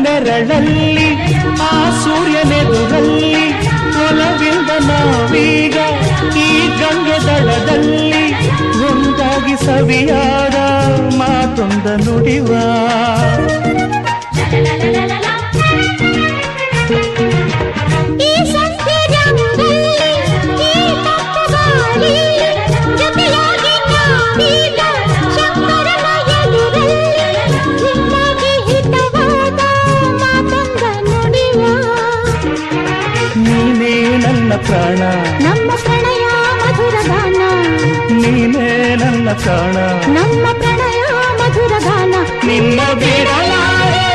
ನೆರಳಲ್ಲಿ ಆ ಸೂರ್ಯನೆದುರಲ್ಲಿ ಒಲವಿಂದ ನಾವೀಗ ಈ ಗಂಗೆ ದಡದಲ್ಲಿ ಒಂದಾಗಿ ಸವಿಯಾದ ಮಾತೊಂದ ನುಡಿವ ಪ್ರಾಣ ನಮ್ಮ ಪ್ರಣಯ ಮಧುರ ಗಾನ ನೀನೇ ನನ್ನ ಪ್ರಾಣ ನಮ್ಮ ಪ್ರಣಯ ಮಧುರ ಗಾನ ನಿನ್ನ ಬಿಡಲಾರೆ